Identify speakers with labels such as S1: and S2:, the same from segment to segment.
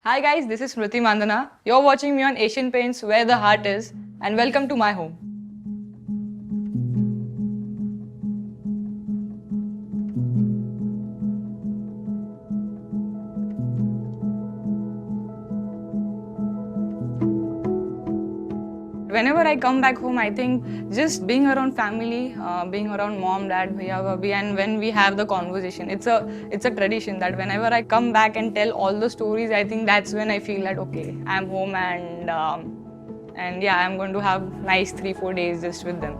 S1: Hi guys, this is Smriti Mandana. You're watching me on Asian Paints Where the Heart Is, and welcome to my home. Whenever I come back home, I think just being around family, being around mom, dad, bhaiya, bhabhi, and when we have the conversation, it's a tradition that whenever I come back and tell all the stories, I think that's when I feel that okay, I'm home and yeah, I'm going to have nice 3-4 days just with them.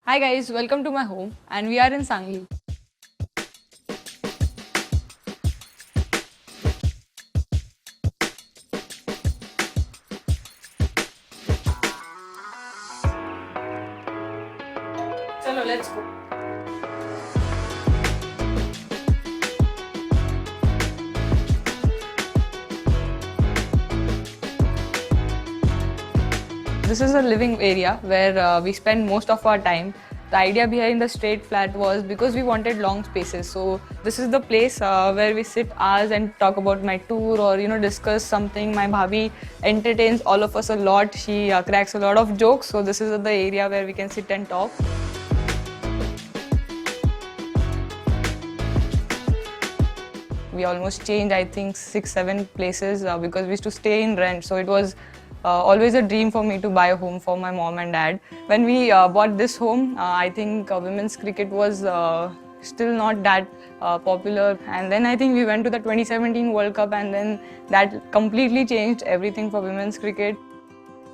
S1: Hi guys, welcome to my home, and we are in Sangli. Chalo, let's go. This is a living area where we spend most of our time. The idea behind the straight flat was because we wanted long spaces. So this is the place where we sit hours and talk about my tour or discuss something. My bhabhi entertains all of us a lot. She cracks a lot of jokes. So this is the area where we can sit and talk. We almost changed, I think, 6-7 places because we used to stay in rent. So it was always a dream for me to buy a home for my mom and dad. When we bought this home, I think women's cricket was still not that popular. And then I think we went to the 2017 World Cup, and then that completely changed everything for women's cricket.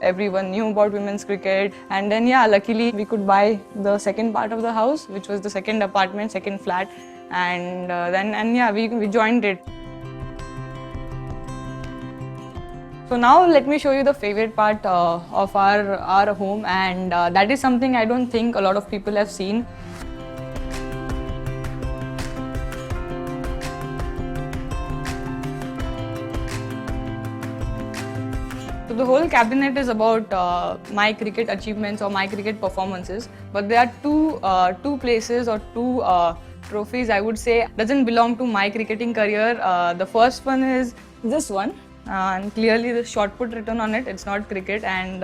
S1: Everyone knew about women's cricket, and then yeah, luckily we could buy the second part of the house, which was the second apartment, second flat, and we joined it. So now let me show you the favorite part of our home, and that is something I don't think a lot of people have seen. So the whole cabinet is about my cricket achievements or my cricket performances, but there are two places or two trophies I would say doesn't belong to my cricketing career. The first one is this one, and clearly the shot put written on it. It's not cricket, and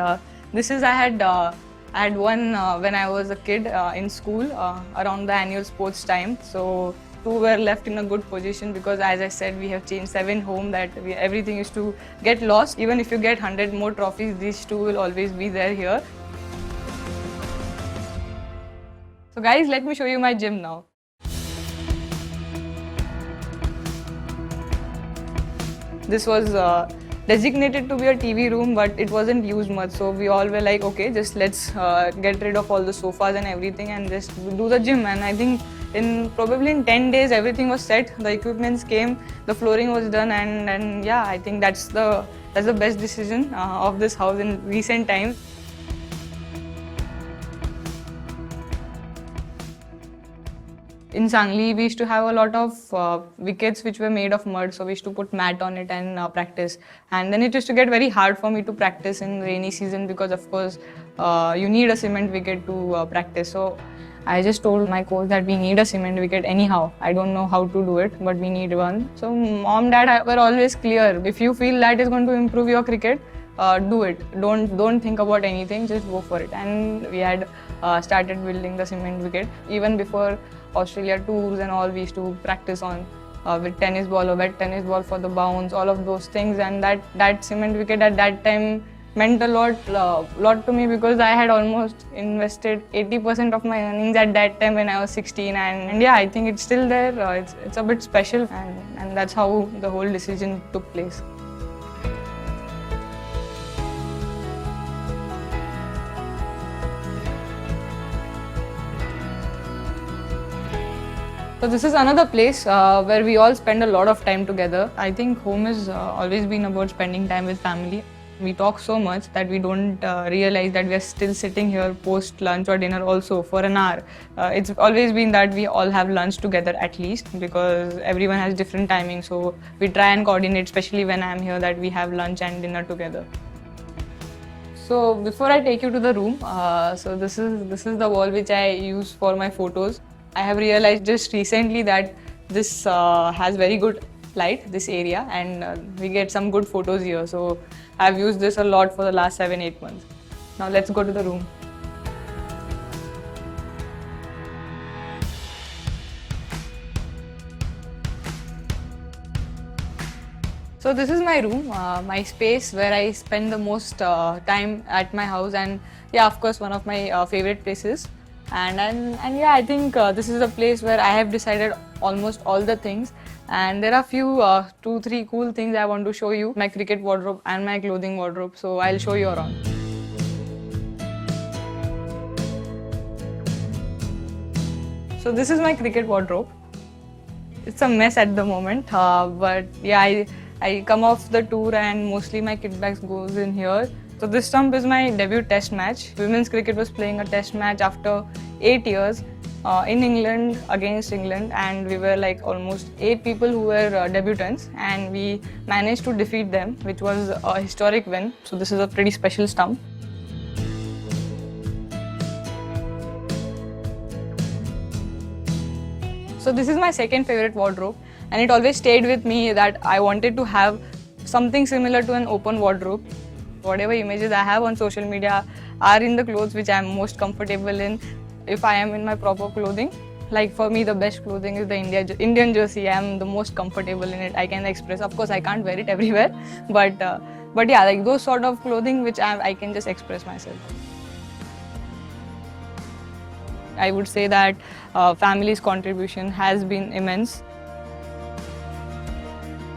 S1: this is I had won when I was a kid in school around the annual sports time. So two were left in a good position because, as I said, we have changed 7 home that everything is to get lost. Even if you get 100 more trophies, these two will always be there here. So guys, let me show you my gym now. This was designated to be a TV room, but it wasn't used much. So we all were like, okay, just let's get rid of all the sofas and everything and just do the gym. And I think probably in 10 days, everything was set. The equipments came, the flooring was done, and yeah, I think that's the best decision of this house in recent times. In Sangli, we used to have a lot of wickets which were made of mud, so we used to put mat on it and practice. And then it used to get very hard for me to practice in rainy season because, of course, you need a cement wicket to practice. So I just told my coach that we need a cement wicket anyhow. I don't know how to do it, but we need one. So mom, dad were always clear. If you feel that is going to improve your cricket, do it. Don't think about anything. Just go for it. And we had started building the cement wicket even before Australia tours and all. We used to practice on with tennis ball or wet tennis ball for the bounce, all of those things. And that cement wicket at that time meant a lot to me because I had almost invested 80% of my earnings at that time when I was 16. And yeah, I think it's still there. It's a bit special, and that's how the whole decision took place. So this is another place where we all spend a lot of time together. I think home has always been about spending time with family. We talk so much that we don't realize that we are still sitting here post lunch or dinner also for an hour. It's always been that we all have lunch together at least because everyone has different timings. So we try and coordinate, especially when I'm here, that we have lunch and dinner together. So before I take you to the room, so this is the wall which I use for my photos. I have realized just recently that this has very good light, this area, and we get some good photos here. So I've used this a lot for the last 7-8 months. Now let's go to the room. So this is my room, my space where I spend the most time at my house, and yeah, of course, one of my favorite places. And yeah, I think this is a place where I have decided almost all the things. And there are few 2-3 cool things I want to show you: my cricket wardrobe and my clothing wardrobe. So I'll show you around. So this is my cricket wardrobe. It's a mess at the moment, but yeah, I come off the tour and mostly my kit bags goes in here. So this stump is my debut test match. Women's cricket was playing a test match after 8 years in England against England, and we were like almost 8 people who were debutants, and we managed to defeat them, which was a historic win. So this is a pretty special stump. So this is my second favorite wardrobe, and it always stayed with me that I wanted to have something similar to an open wardrobe. Whatever images I have on social media are in the clothes which I am most comfortable in. If I am in my proper clothing, like for me the best clothing is the Indian jersey. I am the most comfortable in it. I can express. Of course, I can't wear it everywhere, but yeah, like those sort of clothing which I can just express myself. I would say that family's contribution has been immense.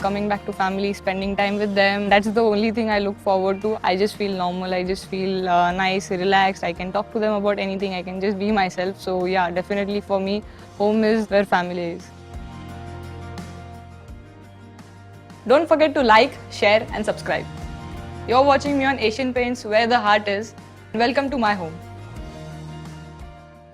S1: Coming back to family, spending time with them, that's the only thing I look forward to. I just feel normal, I just feel nice, relaxed. I can talk to them about anything, I can just be myself. So yeah, definitely for me, home is where family is. Don't forget to like, share and subscribe. You're watching me on Asian Paints, where the heart is. Welcome to my home.